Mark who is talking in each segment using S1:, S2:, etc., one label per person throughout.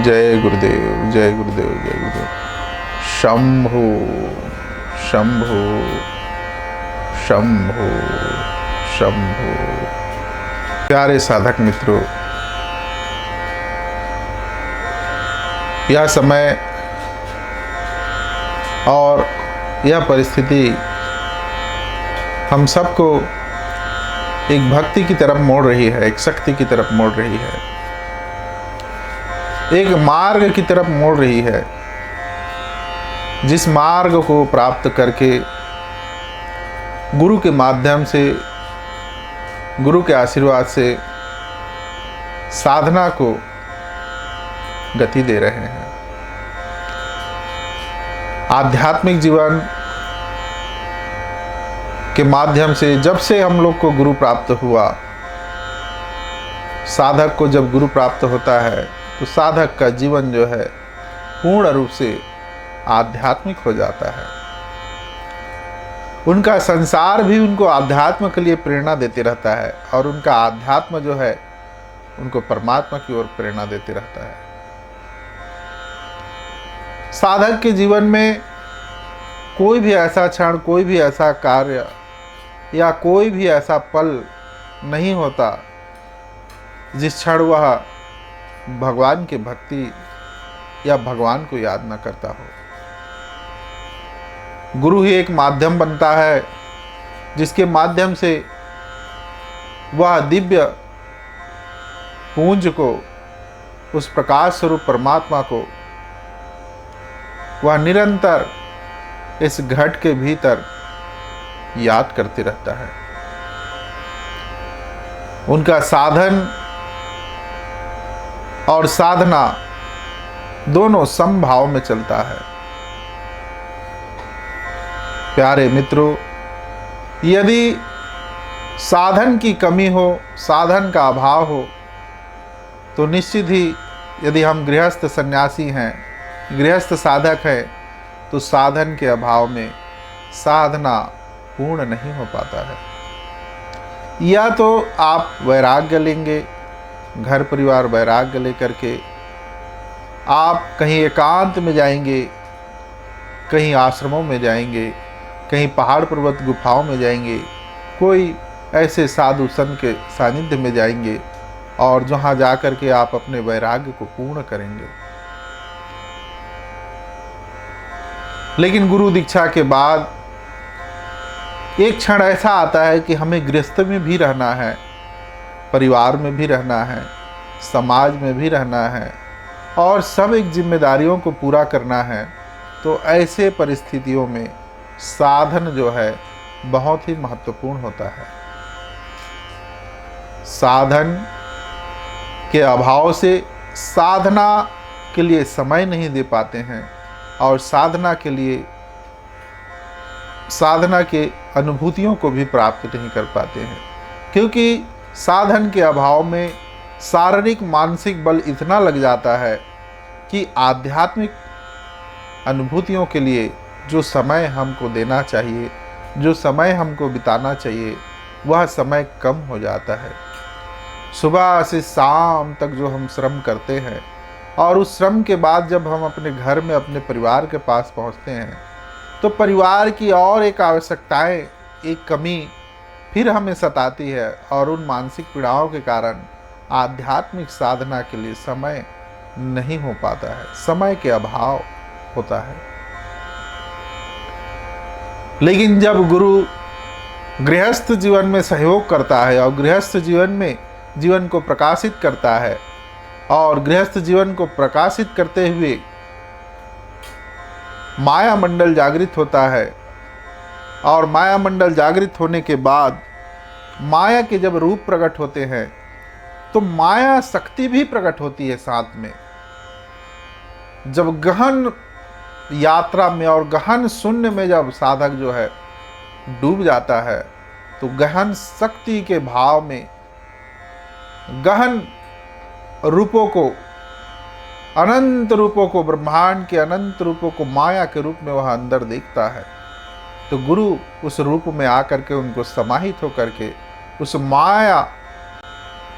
S1: जय गुरुदेव, जय गुरुदेव, जय गुरुदेव। शंभो शंभो शंभो शंभो। प्यारे साधक मित्रों, यह समय और यह परिस्थिति हम सबको एक भक्ति की तरफ मोड़ रही है, एक शक्ति की तरफ मोड़ रही है, एक मार्ग की तरफ मोड़ रही है, जिस मार्ग को प्राप्त करके गुरु के माध्यम से, गुरु के आशीर्वाद से साधना को गति दे रहे हैं। आध्यात्मिक जीवन के माध्यम से जब से हम लोग को गुरु प्राप्त हुआ, साधक को जब गुरु प्राप्त होता है तो साधक का जीवन जो है पूर्ण रूप से आध्यात्मिक हो जाता है। उनका संसार भी उनको आध्यात्म के लिए प्रेरणा देते रहता है और उनका आध्यात्म जो है उनको परमात्मा की ओर प्रेरणा देते रहता है। साधक के जीवन में कोई भी ऐसा क्षण, कोई भी ऐसा कार्य या कोई भी ऐसा पल नहीं होता जिस क्षण वह भगवान के भक्ति या भगवान को याद न करता हो। गुरु ही एक माध्यम बनता है जिसके माध्यम से वह दिव्य पुंज को, उस प्रकाश स्वरूप परमात्मा को वह निरंतर इस घट के भीतर याद करते रहता है। उनका साधन और साधना दोनों समभाव में चलता है। प्यारे मित्रों, यदि साधन की कमी हो, साधन का अभाव हो, तो निश्चित ही यदि हम गृहस्थ सन्यासी हैं, गृहस्थ साधक हैं, तो साधन के अभाव में साधना पूर्ण नहीं हो पाता है। या तो आप वैराग्य लेंगे, घर परिवार वैराग्य लेकर के आप कहीं एकांत में जाएंगे, कहीं आश्रमों में जाएंगे, कहीं पहाड़ पर्वत गुफाओं में जाएंगे, कोई ऐसे साधु संत के सानिध्य में जाएंगे और जहाँ जा कर के आप अपने वैराग्य को पूर्ण करेंगे। लेकिन गुरु दीक्षा के बाद एक क्षण ऐसा आता है कि हमें गृहस्थ में भी रहना है, परिवार में भी रहना है, समाज में भी रहना है और सब एक जिम्मेदारियों को पूरा करना है। तो ऐसे परिस्थितियों में साधन जो है बहुत ही महत्वपूर्ण होता है। साधन के अभाव से साधना के लिए समय नहीं दे पाते हैं और साधना के लिए साधना के अनुभूतियों को भी प्राप्त नहीं कर पाते हैं, क्योंकि साधन के अभाव में शारीरिक मानसिक बल इतना लग जाता है कि आध्यात्मिक अनुभूतियों के लिए जो समय हमको देना चाहिए, जो समय हमको बिताना चाहिए, वह समय कम हो जाता है। सुबह से शाम तक जो हम श्रम करते हैं और उस श्रम के बाद जब हम अपने घर में अपने परिवार के पास पहुंचते हैं तो परिवार की और एक आवश्यकताएं, एक कमी फिर हमें सताती है और उन मानसिक पीड़ाओं के कारण आध्यात्मिक साधना के लिए समय नहीं हो पाता है, समय के अभाव होता है। लेकिन जब गुरु गृहस्थ जीवन में सहयोग करता है और गृहस्थ जीवन में जीवन को प्रकाशित करता है और गृहस्थ जीवन को प्रकाशित करते हुए माया मंडल जागृत होता है और माया मंडल जागृत होने के बाद माया के जब रूप प्रकट होते हैं तो माया शक्ति भी प्रकट होती है साथ में। जब गहन यात्रा में और गहन शून्य में जब साधक जो है डूब जाता है तो गहन शक्ति के भाव में गहन रूपों को, अनंत रूपों को, ब्रह्मांड के अनंत रूपों को माया के रूप में वह अंदर देखता है। तो गुरु उस रूप में आकर के उनको समाहित होकर के उस माया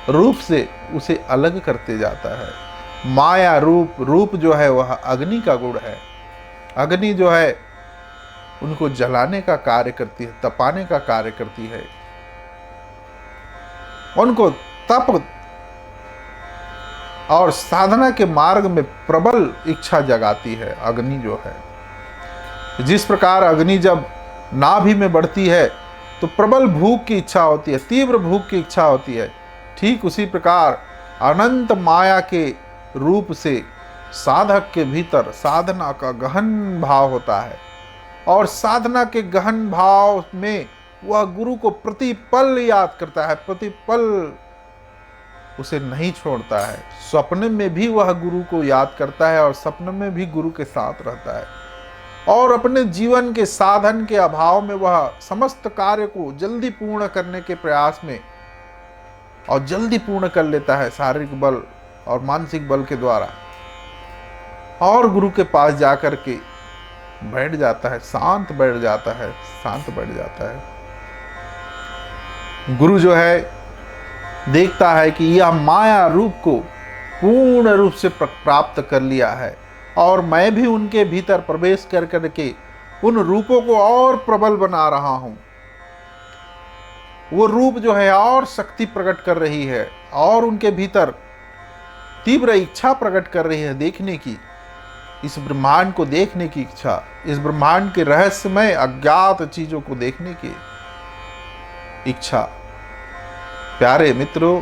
S1: रूप से उसे अलग करते जाता है माया रूप, रूप जो है वह अग्नि का गुण है। अग्नि जो है उनको जलाने का कार्य करती है, तपाने का कार्य करती है, उनको तप और साधना के मार्ग में प्रबल इच्छा जगाती है। अग्नि जो है, जिस प्रकार अग्नि जब नाभि में बढ़ती है तो प्रबल भूख की इच्छा होती है, तीव्र भूख की इच्छा होती है, ठीक उसी प्रकार अनंत माया के रूप से साधक के भीतर साधना का गहन भाव होता है, और साधना के गहन भाव में वह गुरु को प्रतिपल याद करता है, प्रतिपल उसे नहीं छोड़ता है। स्वप्न में भी वह गुरु को याद करता है और स्वप्न में भी गुरु के साथ रहता है, और अपने जीवन के साधन के अभाव में वह समस्त कार्य को जल्दी पूर्ण करने के प्रयास में और जल्दी पूर्ण कर लेता है शारीरिक बल और मानसिक बल के द्वारा, और गुरु के पास जाकर के बैठ जाता है, शांत बैठ जाता है, शांत बैठ जाता है। गुरु जो है देखता है कि यह माया रूप को पूर्ण रूप से प्राप्त कर लिया है, और मैं भी उनके भीतर प्रवेश कर करके उन रूपों को और प्रबल बना रहा हूं। वो रूप जो है और शक्ति प्रकट कर रही है, और उनके भीतर तीव्र इच्छा प्रकट कर रही है देखने की, इस ब्रह्मांड को देखने की इच्छा, इस ब्रह्मांड के रहस्यमय अज्ञात चीजों को देखने की इच्छा। प्यारे मित्रों,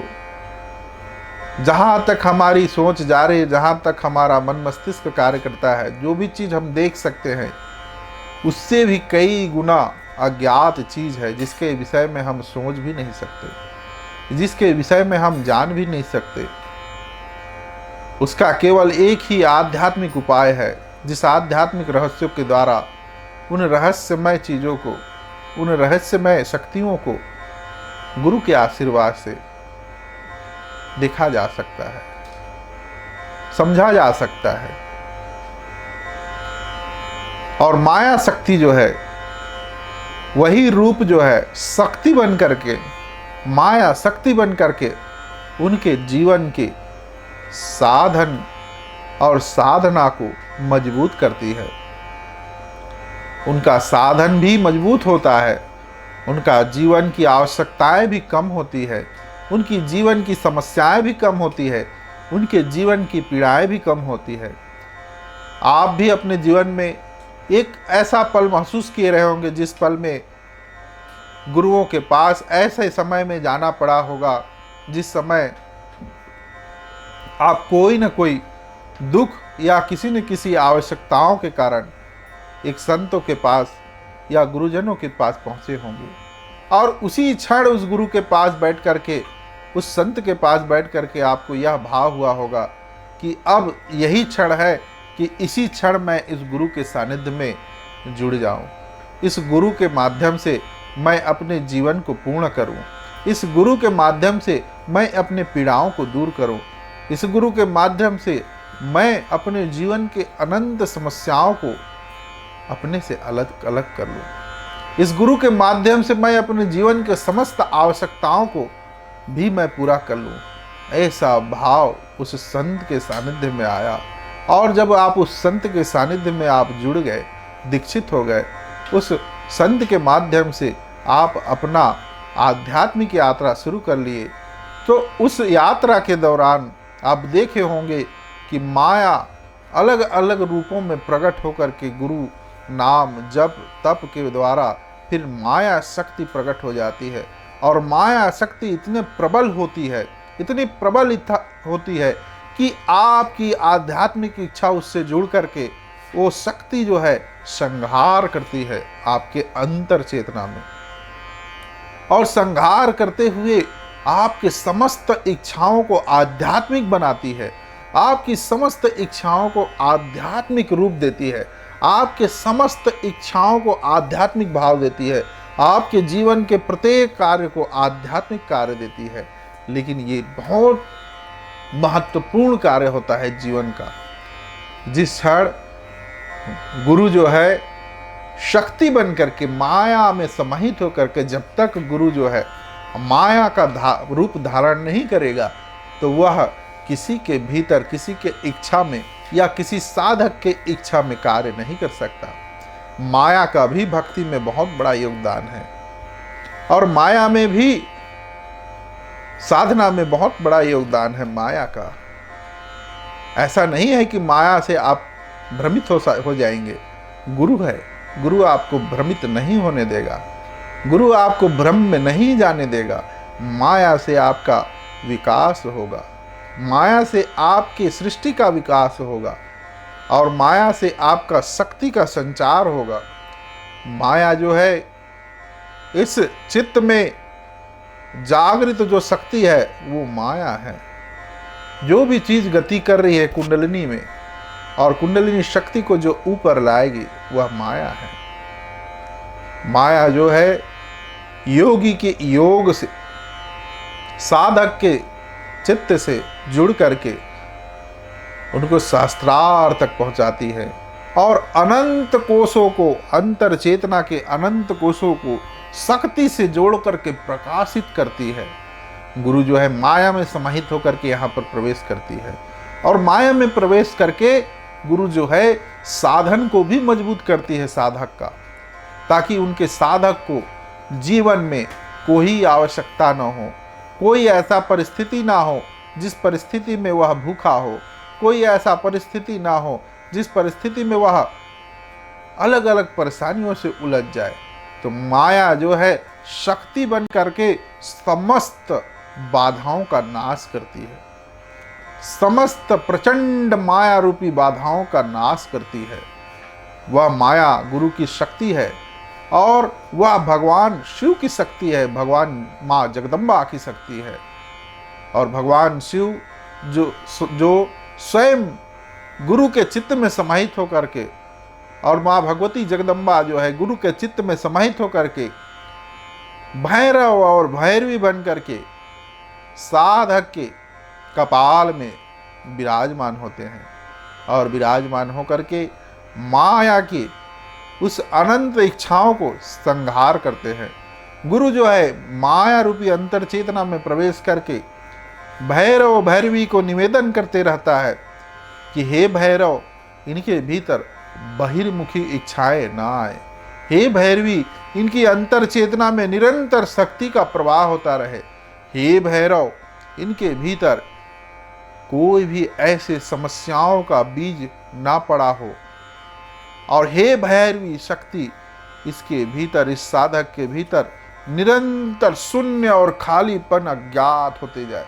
S1: जहां तक हमारी सोच जा रही है, जहां तक हमारा मन मस्तिष्क कार्य करता है, जो भी चीज हम देख सकते हैं उससे भी कई गुना अज्ञात चीज है, जिसके विषय में हम सोच भी नहीं सकते, जिसके विषय में हम जान भी नहीं सकते। उसका केवल एक ही आध्यात्मिक उपाय है, जिस आध्यात्मिक रहस्यों के द्वारा उन रहस्यमय चीजों को, उन रहस्यमय शक्तियों को गुरु के आशीर्वाद से देखा जा सकता है, समझा जा सकता है। और माया शक्ति जो है, वही रूप जो है शक्ति बन करके, माया शक्ति बन करके उनके जीवन के साधन और साधना को मजबूत करती है। उनका साधन भी मजबूत होता है, उनका जीवन की आवश्यकताएं भी कम होती है, उनकी जीवन की समस्याएं भी कम होती है, उनके जीवन की पीड़ाएं भी कम होती है। आप भी अपने जीवन में एक ऐसा पल महसूस किए रहे होंगे जिस पल में गुरुओं के पास ऐसे समय में जाना पड़ा होगा जिस समय आप कोई न कोई दुख या किसी न किसी आवश्यकताओं के कारण एक संतों के पास या गुरुजनों के पास पहुंचे होंगे, और उसी क्षण उस गुरु के पास बैठ करके, उस संत के पास बैठ करके आपको यह भाव हुआ होगा कि अब यही क्षण है कि इसी क्षण मैं इस गुरु के सानिध्य में जुड़ जाऊं, इस गुरु के माध्यम से मैं अपने जीवन को पूर्ण करूं, इस गुरु के माध्यम से मैं अपने पीड़ाओं को दूर करूं, इस गुरु के माध्यम से मैं अपने जीवन के अनंत समस्याओं को अपने से अलग अलग कर लूं, इस गुरु के माध्यम से मैं अपने जीवन के समस्त आवश्यकताओं को भी मैं पूरा कर लूं। ऐसा भाव उस संत के सानिध्य में आया, और जब आप उस संत के सानिध्य में आप जुड़ गए, दीक्षित हो गए, उस संत के माध्यम से आप अपना आध्यात्मिक यात्रा शुरू कर लिए, तो उस यात्रा के दौरान आप देखे होंगे कि माया अलग अलग रूपों में प्रकट होकर के गुरु नाम जप तप के द्वारा फिर माया शक्ति प्रकट हो जाती है, और माया शक्ति इतने प्रबल होती है, इतनी प्रबल होती है कि आपकी आध्यात्मिक इच्छा उससे जुड़ करके वो शक्ति जो है संहार करती है आपके अंतर चेतना में, और संहार करते हुए आपके समस्त इच्छाओं को आध्यात्मिक बनाती है, आपकी समस्त इच्छाओं को आध्यात्मिक रूप देती है, आपके समस्त इच्छाओं को आध्यात्मिक भाव देती है, आपके जीवन के प्रत्येक कार्य को आध्यात्मिक कार्य देती है। लेकिन ये बहुत महत्वपूर्ण कार्य होता है जीवन का, जिस क्षण गुरु जो है शक्ति बन करके माया में समाहित होकर के, जब तक गुरु जो है माया का रूप धारण नहीं करेगा, तो वह किसी के भीतर, किसी के इच्छा में या किसी साधक के इच्छा में कार्य नहीं कर सकता। माया का भी भक्ति में बहुत बड़ा योगदान है और माया में भी, साधना में बहुत बड़ा योगदान है माया का। ऐसा नहीं है कि माया से आप भ्रमित हो जाएंगे। गुरु है, गुरु आपको भ्रमित नहीं होने देगा, गुरु आपको भ्रम में नहीं जाने देगा। माया से आपका विकास होगा, माया से आपकी सृष्टि का विकास होगा और माया से आपका शक्ति का संचार होगा। माया जो है, इस चित्त में जागृत जो शक्ति है वो माया है। जो भी चीज गति कर रही है कुंडलिनी में और कुंडलिनी शक्ति को जो ऊपर लाएगी वह माया है। माया जो है योगी के योग से, साधक के चित्त से जुड़ करके उनको शास्त्रार्थ तक पहुंचाती है और अनंत कोशों को, अंतर चेतना के अनंत कोशों को शक्ति से जोड़ करके प्रकाशित करती है। गुरु जो है माया में समाहित होकर के यहाँ पर प्रवेश करती है और माया में प्रवेश करके गुरु जो है साधन को भी मजबूत करती है साधक का, ताकि उनके साधक को जीवन में कोई आवश्यकता न हो, कोई ऐसा परिस्थिति ना हो जिस परिस्थिति में वह भूखा हो, कोई ऐसा परिस्थिति ना हो जिस परिस्थिति में वह अलग अलग परेशानियों से उलझ जाए। तो माया जो है शक्ति बन करके समस्त बाधाओं का नाश करती है, समस्त प्रचंड माया रूपी बाधाओं का नाश करती है। वह माया गुरु की शक्ति है और वह भगवान शिव की शक्ति है, भगवान माँ जगदम्बा की शक्ति है। और भगवान शिव जो स्वयं गुरु के चित्त में समाहित होकर के, और माँ भगवती जगदम्बा जो है गुरु के चित्त में समाहित होकर के भैरव और भैरवी बन करके साधक के कपाल में विराजमान होते हैं और विराजमान होकर के माया की उस अनंत इच्छाओं को संहार करते हैं। गुरु जो है माया रूपी अंतर चेतना में प्रवेश करके भैरव भैरवी को निवेदन करते रहता है कि हे भैरव, इनके भीतर बहिर्मुखी इच्छाएं ना आए, हे भैरवी, इनकी अंतर चेतना में निरंतर शक्ति का प्रवाह होता रहे, हे भैरव, इनके भीतर कोई भी ऐसे समस्याओं का बीज ना पड़ा हो, और हे भैरवी शक्ति, इसके भीतर, इस साधक के भीतर निरंतर शून्य और खालीपन अज्ञात होते जाए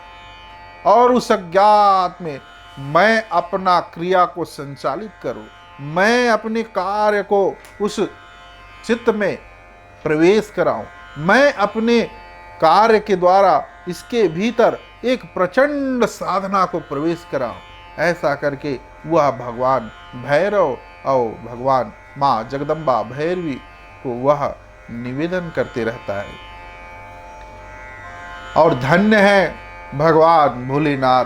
S1: और उस अज्ञात में मैं अपना क्रिया को संचालित करूं, मैं अपने कार्य को उस चित्त में प्रवेश कराऊं, मैं अपने कार्य के द्वारा इसके भीतर एक प्रचंड साधना को प्रवेश कराऊं। ऐसा करके वह भगवान भैरव और भगवान माँ जगदम्बा भैरवी को वह निवेदन करते रहता है। और धन्य है भगवान भोलेनाथ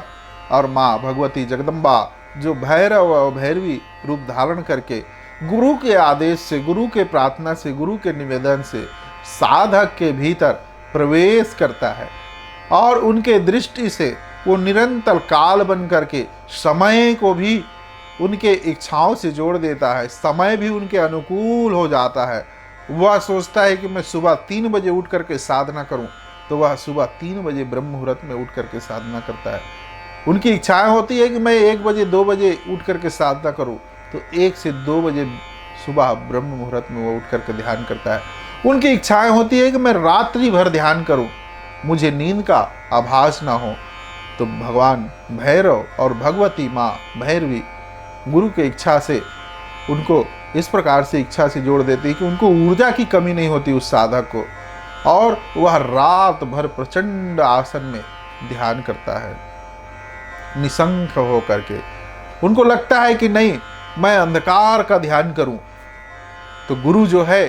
S1: और माँ भगवती जगदम्बा जो भैरव और भैरवी रूप धारण करके गुरु के आदेश से, गुरु के प्रार्थना से, गुरु के निवेदन से साधक के भीतर प्रवेश करता है और उनके दृष्टि से वो निरंतर काल बन करके समय को भी उनके इच्छाओं से जोड़ देता है। समय भी उनके अनुकूल हो जाता है। वह सोचता है कि मैं सुबह 3 बजे उठ करके साधना करूं, तो वह सुबह 3 बजे ब्रह्म मुहूर्त में उठ करके साधना करता है। उनकी इच्छाएं होती है कि मैं 1 बजे 2 बजे उठ करके साधना करूं, तो 1 से 2 बजे सुबह ब्रह्म मुहूर्त में वो उठ करके ध्यान करता है। उनकी इच्छाएं होती है कि मैं रात्रि भर ध्यान करूं, मुझे नींद का आभास ना हो, तो भगवान भैरव और भगवती माँ भैरवी गुरु के इच्छा से उनको इस प्रकार से इच्छा से जोड़ देती है कि उनको ऊर्जा की कमी नहीं होती उस साधक को, और वह रात भर प्रचंड आसन में ध्यान करता है निसंक हो करके। उनको लगता है कि नहीं, मैं अंधकार का ध्यान करूं, तो गुरु जो है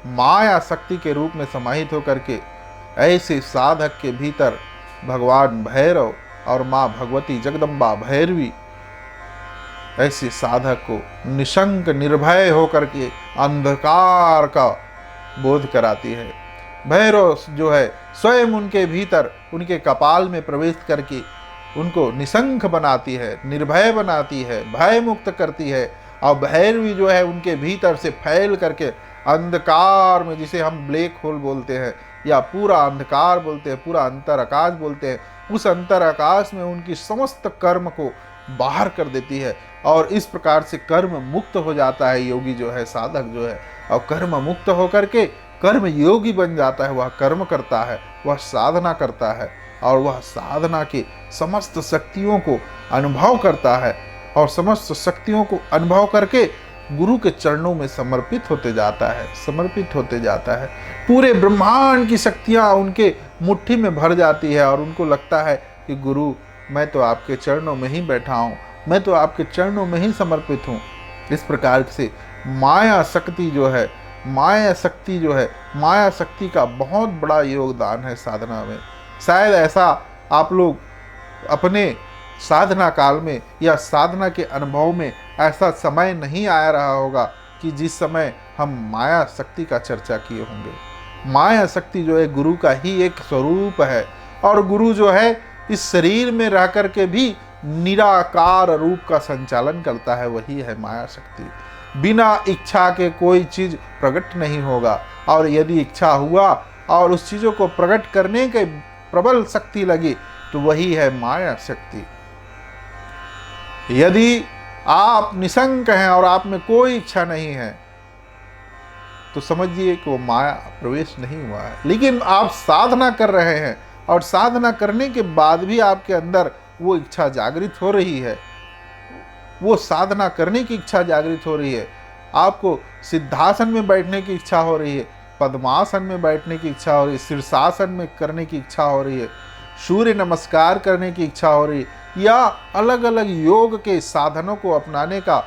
S1: माया शक्ति के रूप में समाहित होकर के ऐसे साधक के भीतर भगवान भैरव और माँ भगवती जगदम्बा भैरवी ऐसे साधक को निशंक निर्भय होकर के अंधकार का बोध कराती है। भैरव जो है स्वयं उनके भीतर, उनके कपाल में प्रवेश करके उनको निशंक बनाती है, निर्भय बनाती है, भय मुक्त करती है। और भैरवी जो है उनके भीतर से फैल करके अंधकार में, जिसे हम ब्लैक होल बोलते हैं या पूरा अंधकार बोलते हैं, पूरा अंतर आकाश बोलते हैं, उस अंतर आकाश में उनकी समस्त कर्म को बाहर कर देती है। और इस प्रकार से कर्म मुक्त हो जाता है योगी जो है, साधक जो है। और कर्म मुक्त होकर के कर्म योगी बन जाता है। वह कर्म करता है, वह साधना करता है, और वह साधना की समस्त शक्तियों को अनुभव करता है, और समस्त शक्तियों को अनुभव करके गुरु के चरणों में समर्पित होते जाता है, समर्पित होते जाता है। पूरे ब्रह्मांड की शक्तियाँ उनके मुट्ठी में भर जाती है, और उनको लगता है कि गुरु, मैं तो आपके चरणों में ही बैठा हूँ, मैं तो आपके चरणों में ही समर्पित हूँ। इस प्रकार से माया शक्ति जो है, माया शक्ति का बहुत बड़ा योगदान है साधना में। शायद ऐसा आप लोग अपने साधना काल में या साधना के अनुभव में ऐसा समय नहीं आ रहा होगा कि जिस समय हम माया शक्ति का चर्चा किए होंगे। माया शक्ति जो है गुरु का ही एक स्वरूप है, और गुरु जो है इस शरीर में रह कर के भी निराकार रूप का संचालन करता है, वही है माया शक्ति। बिना इच्छा के कोई चीज प्रकट नहीं होगा, और यदि इच्छा हुआ और उस चीजों को प्रकट करने के प्रबल शक्ति लगी तो वही है माया शक्ति। यदि आप निशंक हैं और आप में कोई इच्छा नहीं है तो समझिए कि वो माया प्रवेश नहीं हुआ है। लेकिन आप साधना कर रहे हैं, और साधना करने के बाद भी आपके अंदर वो इच्छा जागृत हो रही है, वो साधना करने की इच्छा जागृत हो रही है। आपको सिद्धासन में बैठने की इच्छा हो रही है, पद्मासन में बैठने की इच्छा हो रही है, शीर्षासन में करने की इच्छा हो रही है, सूर्य नमस्कार करने की इच्छा हो रही है, या अलग अलग योग के साधनों को अपनाने का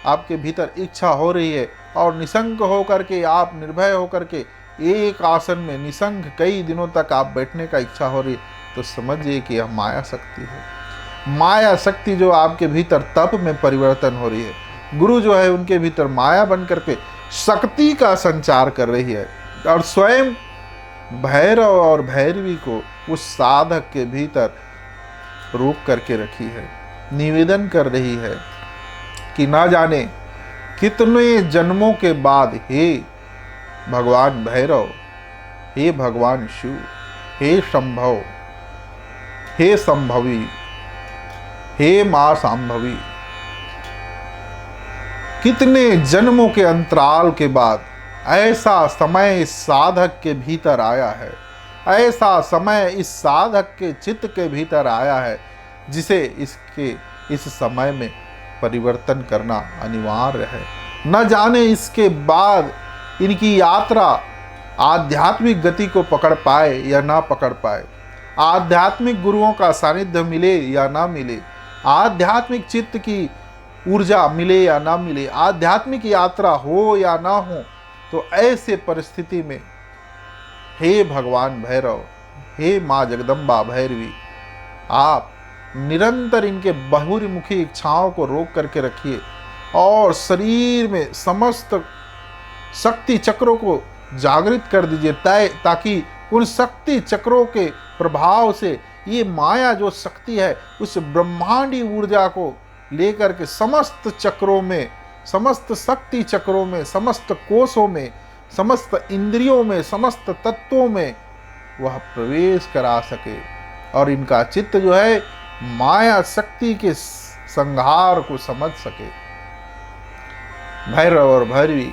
S1: आपके भीतर इच्छा हो रही है, और निशंक होकर के, आप निर्भय होकर के एक आसन में निशंक कई दिनों तक आप बैठने का इच्छा हो रही है, तो समझिए कि यह माया शक्ति है। माया शक्ति जो आपके भीतर तप में परिवर्तन हो रही है। गुरु जो है उनके भीतर माया बन करके शक्ति का संचार कर रही है, और स्वयं भैरव और भैरवी को उस साधक के भीतर रोक करके रखी है। निवेदन कर रही है कि ना जाने कितने जन्मों के बाद, हे भगवान भैरव, हे भगवान शिव, हे संभव, हे संभवी, हे मां संभवी, कितने जन्मों के अंतराल के बाद ऐसा समय इस साधक के भीतर आया है, ऐसा समय इस साधक के चित्त के भीतर आया है, जिसे इस समय में परिवर्तन करना अनिवार्य है। न जाने इसके बाद इनकी यात्रा आध्यात्मिक गति को पकड़ पाए या ना पकड़ पाए, आध्यात्मिक गुरुओं का सानिध्य मिले या ना मिले, आध्यात्मिक चित्त की ऊर्जा मिले या ना मिले, आध्यात्मिक यात्रा हो या ना हो, तो ऐसे परिस्थिति में हे भगवान भैरव, हे माँ जगदम्बा भैरवी, आप निरंतर इनके बहुमुखी इच्छाओं को रोक करके रखिए, और शरीर में समस्त शक्ति चक्रों को जागृत कर दीजिए, ताकि उन शक्ति चक्रों के प्रभाव से ये माया जो शक्ति है उस ब्रह्मांडी ऊर्जा को लेकर के समस्त चक्रों में, समस्त शक्ति चक्रों में, समस्त कोषों में, समस्त इंद्रियों में, समस्त तत्वों में वह प्रवेश करा सके, और इनका चित्त जो है माया शक्ति के संहार को समझ सके। भैरव और भैरवी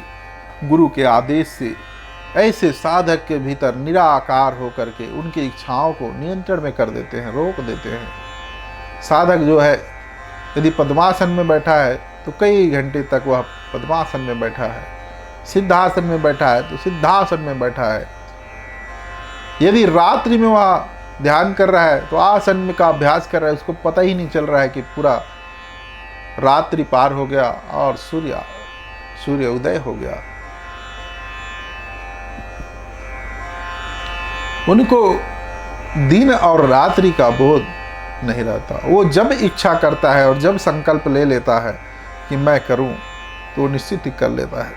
S1: गुरु के आदेश से ऐसे साधक के भीतर निराकार होकर के उनकी इच्छाओं को नियंत्रण में कर देते हैं, रोक देते हैं। साधक जो है यदि पद्मासन में बैठा है तो कई घंटे तक वह पद्मासन में बैठा है, सिद्धासन में बैठा है तो सिद्धासन में बैठा है। यदि रात्रि में वह ध्यान कर रहा है तो आसन में का अभ्यास कर रहा है, उसको पता ही नहीं चल रहा है कि पूरा रात्रि पार हो गया और सूर्य उदय हो गया। उनको दिन और रात्रि का बोध नहीं रहता। वो जब इच्छा करता है और जब संकल्प ले लेता है कि मैं करूं तो वो निश्चित ही कर लेता है।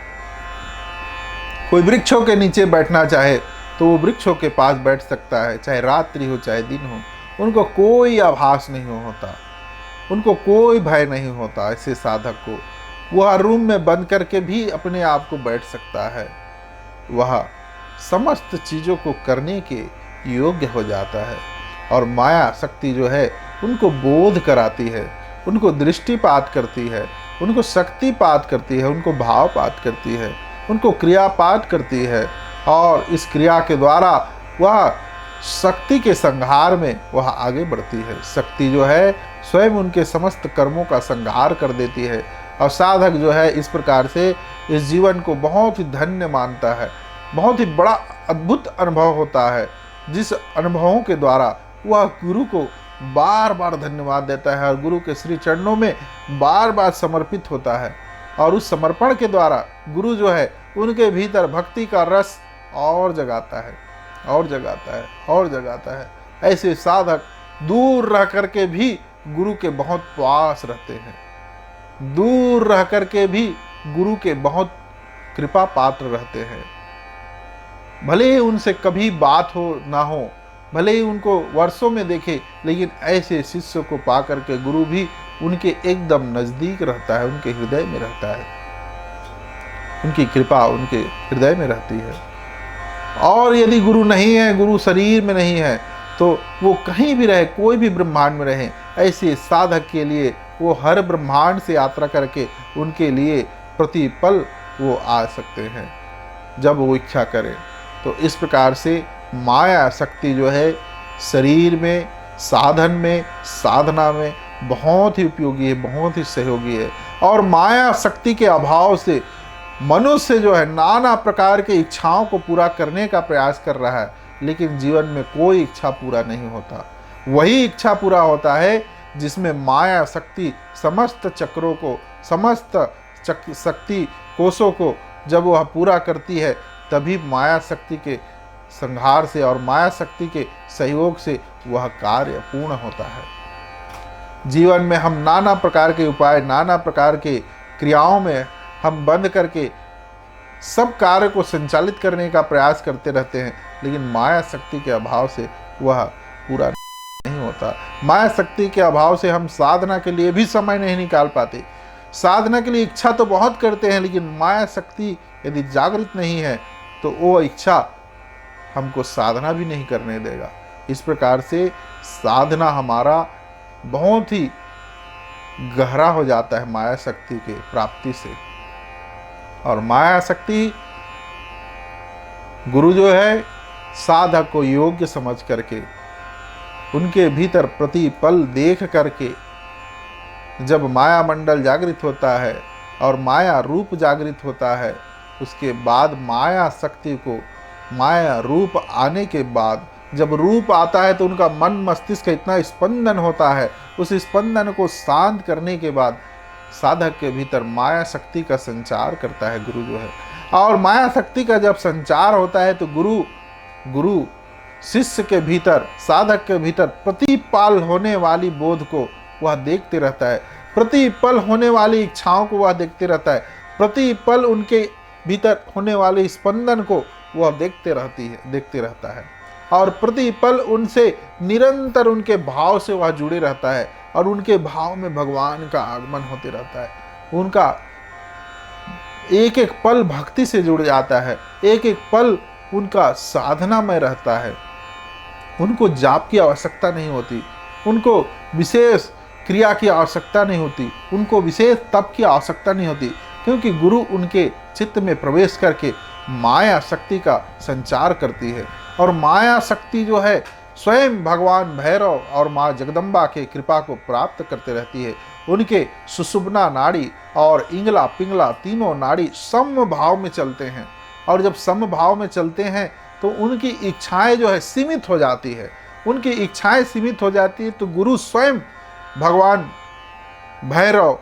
S1: कोई वृक्षों के नीचे बैठना चाहे तो वो वृक्षों के पास बैठ सकता है, चाहे रात्रि हो चाहे दिन हो। उनको कोई आभास नहीं होता, उनको कोई भय नहीं होता। ऐसे साधक को वह रूम में बंद करके भी अपने आप को बैठ सकता है, वह समस्त चीज़ों को करने के योग्य हो जाता है। और माया शक्ति जो है उनको बोध कराती है, उनको दृष्टिपात करती है, उनको शक्तिपात करती है, उनको भावपात करती है, उनको क्रियापात करती है। और इस क्रिया के द्वारा वह शक्ति के संहार में वह आगे बढ़ती है। शक्ति जो है स्वयं उनके समस्त कर्मों का संहार कर देती है। और साधक जो है इस प्रकार से इस जीवन को बहुत ही धन्य मानता है, बहुत ही बड़ा अद्भुत अनुभव होता है, जिस अनुभवों के द्वारा वह गुरु को बार बार धन्यवाद देता है और गुरु के श्री चरणों में बार बार समर्पित होता है। और उस समर्पण के द्वारा गुरु जो है उनके भीतर भक्ति का रस और जगाता है, और जगाता है, और जगाता है। ऐसे साधक दूर रह करके भी गुरु के बहुत पास रहते हैं, दूर रह करके भी गुरु के बहुत कृपा पात्र रहते हैं। भले ही उनसे कभी बात हो ना हो, भले ही उनको वर्षों में देखे, लेकिन ऐसे शिष्य को पा करके गुरु भी उनके एकदम नजदीक रहता है, उनके हृदय में रहता है, उनकी कृपा उनके हृदय में रहती है। और यदि गुरु नहीं है, गुरु शरीर में नहीं है, तो वो कहीं भी रहे, कोई भी ब्रह्मांड में रहे, ऐसे साधक के लिए वो हर ब्रह्मांड से यात्रा करके उनके लिए प्रतिपल वो आ सकते हैं जब वो इच्छा करें। तो इस प्रकार से माया शक्ति जो है शरीर में, साधन में, साधना में बहुत ही उपयोगी है, बहुत ही सहयोगी है। और माया शक्ति के अभाव से मनुष्य जो है नाना प्रकार की इच्छाओं को पूरा करने का प्रयास कर रहा है, लेकिन जीवन में कोई इच्छा पूरा नहीं होता। वही इच्छा पूरा होता है जिसमें माया शक्ति समस्त चक्रों को, समस्त शक्ति कोशों को जब वह पूरा करती है, तभी माया शक्ति के संहार से और माया शक्ति के सहयोग से वह कार्य पूर्ण होता है। जीवन में हम नाना प्रकार के उपाय, नाना प्रकार के क्रियाओं में हम बंद करके सब कार्य को संचालित करने का प्रयास करते रहते हैं, लेकिन माया शक्ति के अभाव से वह पूरा नहीं होता। माया शक्ति के अभाव से हम साधना के लिए भी समय नहीं निकाल पाते। साधना के लिए इच्छा तो बहुत करते हैं, लेकिन माया शक्ति यदि जागृत नहीं है तो वो इच्छा हमको साधना भी नहीं करने देगा। इस प्रकार से साधना हमारा बहुत ही गहरा हो जाता है माया शक्ति के प्राप्ति से। और माया शक्ति गुरु जो है साधक को योग्य समझ करके, उनके भीतर प्रतिपल देख करके जब माया मंडल जागृत होता है और माया रूप जागृत होता है, उसके बाद माया शक्ति को, माया रूप आने के बाद जब रूप आता है तो उनका मन मस्तिष्क का इतना स्पंदन होता है, उस स्पंदन को शांत करने के बाद साधक के भीतर माया शक्ति का संचार करता है गुरु जो है। और माया शक्ति का जब संचार होता है तो गुरु शिष्य के भीतर, साधक के भीतर प्रतिपल होने वाली बोध को वह देखते रहता है, प्रतिपल होने वाली इच्छाओं को वह देखते रहता है, प्रतिपल उनके भीतर होने वाले स्पंदन को वह देखते रहता है। और प्रतिपल उनसे निरंतर उनके भाव से वह जुड़े रहता है और उनके भाव में भगवान का आगमन होते रहता है। उनका एक एक पल भक्ति से जुड़ जाता है, एक एक पल उनका साधना में रहता है। उनको जाप की आवश्यकता नहीं होती, उनको विशेष क्रिया की आवश्यकता नहीं होती, उनको विशेष तप की आवश्यकता नहीं होती, क्योंकि गुरु उनके चित्त में प्रवेश करके माया शक्ति का संचार करती है। और माया शक्ति जो है स्वयं भगवान भैरव और माँ जगदम्बा के कृपा को प्राप्त करते रहती है। उनके सुषुम्ना नाड़ी और इंगला पिंगला तीनों नाड़ी सम भाव में चलते हैं, और जब सम भाव में चलते हैं तो उनकी इच्छाएं जो है सीमित हो जाती है। उनकी इच्छाएं सीमित हो जाती है तो गुरु स्वयं भगवान भैरव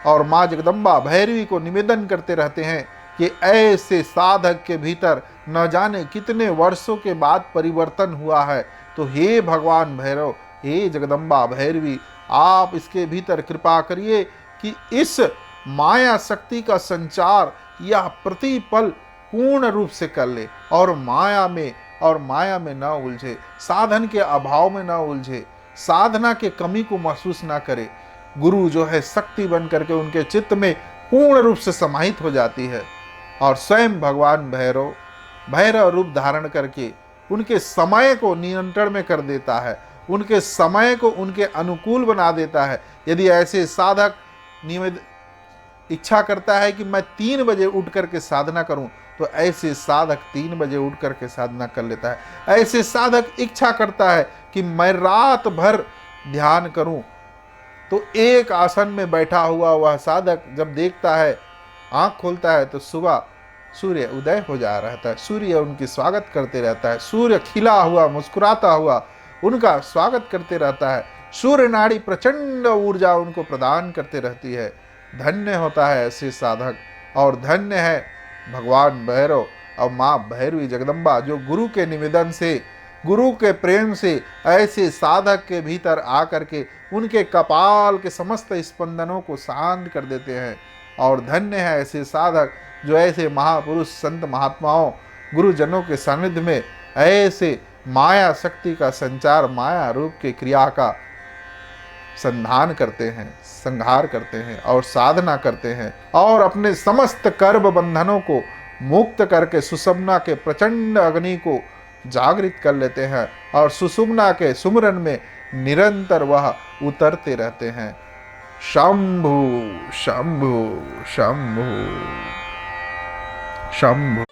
S1: और माँ जगदम्बा भैरवी को निवेदन करते रहते हैं कि ऐसे साधक के भीतर न जाने कितने वर्षों के बाद परिवर्तन हुआ है, तो हे भगवान भैरव, हे जगदम्बा भैरवी, आप इसके भीतर कृपा करिए कि इस माया शक्ति का संचार यह प्रतिपल पूर्ण रूप से कर ले और माया में न उलझे, साधन के अभाव में न उलझे, साधना के कमी को महसूस ना करे। गुरु जो है शक्ति बन करके उनके चित्त में पूर्ण रूप से समाहित हो जाती है और स्वयं भगवान भैरव रूप धारण करके उनके समय को नियंत्रण में कर देता है, उनके समय को उनके अनुकूल बना देता है। यदि ऐसे साधक नियमित इच्छा करता है कि मैं 3 बजे उठ करके साधना करूं, तो ऐसे साधक 3 बजे उठ करके साधना कर लेता है। ऐसे साधक इच्छा करता है कि मैं रात भर ध्यान करूं, तो एक आसन में बैठा हुआ वह साधक जब देखता है, आंख खोलता है, तो सुबह सूर्य उदय हो जा रहता है, सूर्य उनकी स्वागत करते रहता है, सूर्य खिला हुआ मुस्कुराता हुआ उनका स्वागत करते रहता है, सूर्य नाड़ी प्रचंड ऊर्जा उनको प्रदान करते रहती है। धन्य होता है ऐसे साधक, और धन्य है भगवान भैरव और माँ भैरवी जगदम्बा, जो गुरु के निवेदन से, गुरु के प्रेम से ऐसे साधक के भीतर आकर के उनके कपाल के समस्त स्पंदनों को शांत कर देते हैं। और धन्य है ऐसे साधक जो ऐसे महापुरुष संत महात्माओं गुरुजनों के सानिध्य में ऐसे माया शक्ति का संचार, माया रूप के क्रिया का संधान करते हैं, संहार करते हैं और साधना करते हैं, और अपने समस्त कर्म बंधनों को मुक्त करके सुषुम्ना के प्रचंड अग्नि को जागृत कर लेते हैं, और सुषुम्ना के सुमरन में निरंतर वह उतरते रहते हैं। शंभु शंभु शंभु शंभु।